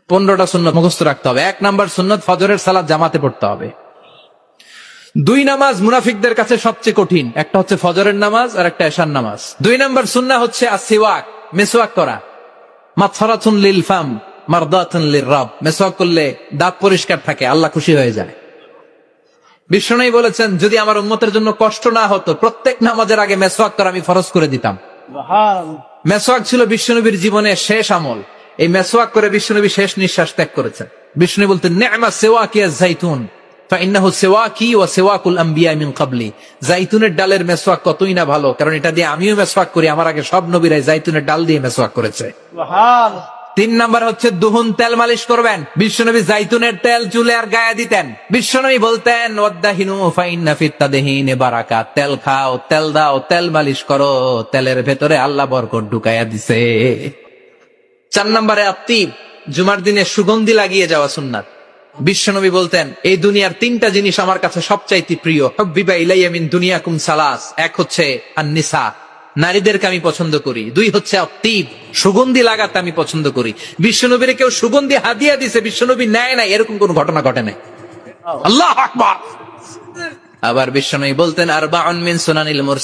15টা সুন্নত মুখস্থ রাখতে হবে। 1 নাম্বার সুন্নত ফজরের সালাত জামাতে পড়তে হবে। 2 নামাজ মুনাফিকদের কাছে সবচেয়ে কঠিন, একটা হচ্ছে ফজরের নামাজ আর একটা এশার নামাজ। 2 নাম্বার সুন্নাহ হচ্ছে আসিওয়াক, মেসওয়াক করা। মাতফারাতুন লিল ফাম মারদাতুন লির রব, মেসওয়াক করলে দাঁত পরিষ্কার থাকে, আল্লাহ খুশি হয়ে যায়। বিষ্ণু বলেছেন যদি আমার উম্মতের জন্য কষ্ট না হতো প্রত্যেক নামাজের আগে মেসওয়াক করা আমি ফরজ করে দিতাম। মেসওয়াক ছিল বিশ্বনবীর জীবনের শেষ আমল। এই মেসওয়াক করে বিশ্বনবী শেষ নিঃশ্বাস ত্যাগ করেছেন। বিষ্ণু বলতেন নি'মা সিওয়াকিয়া যাইতুন ফাইন্নাহু সিওয়াকি ওয়া সিওয়াকুল আমবিয়া মিন ক্বাবলি। যাইতুনের ডালের মেসওয়াক কতই না ভালো, কারণ এটা দিয়ে আমিও মেসওয়াক করি, আমার আগে সব নবীরাই যাইতুনের ডাল দিয়ে মেসওয়াক করেছে। সুবহানাল্লাহ। 3 নাম্বার হচ্ছে দুহুন, তেল মালিশ করবেন। বিশ্বনবী যাইতুনের তেল চুলে আর গায়ে দিতেন। বিশ্বনবী বলতেন ওয়াদাহিনু ফাইন্না ফিত তাদহিনি বারাকাত, তেল খাও, তেল দাও, তেল মালিশ করো, তেলের ভেতরে আল্লাহ বরকত ঢুকাইয়া দিছে। 4 নম্বরে আত্তিব, জুমার দিনে সুগন্ধি লাগিয়ে যাওয়া সুন্নাত। বিশ্বনবী বলতেন এই দুনিয়ার 3টা জিনিস আমার কাছে সবচাইতে প্রিয়। হুব্বিবা ইলাইয়া মিন দুনিয়াকুম সালাস, 1 হচ্ছে আন-নিসা, নারীদেরকে আমি পছন্দ করি। 2 হচ্ছে আত্তিব, সুগন্ধি লাগাতে আমি পছন্দ করি। বিশ্বনবীর কেউ সুগন্ধি হাদিয়া দিছে, বিশ্বনবী নেয় নাই, এরকম কোন ঘটনা ঘটে নাই। আল্লাহু আকবার। আবার বিশ্বনবী বলতেন আরবাউন মিন সুনানিল মুরসালিন।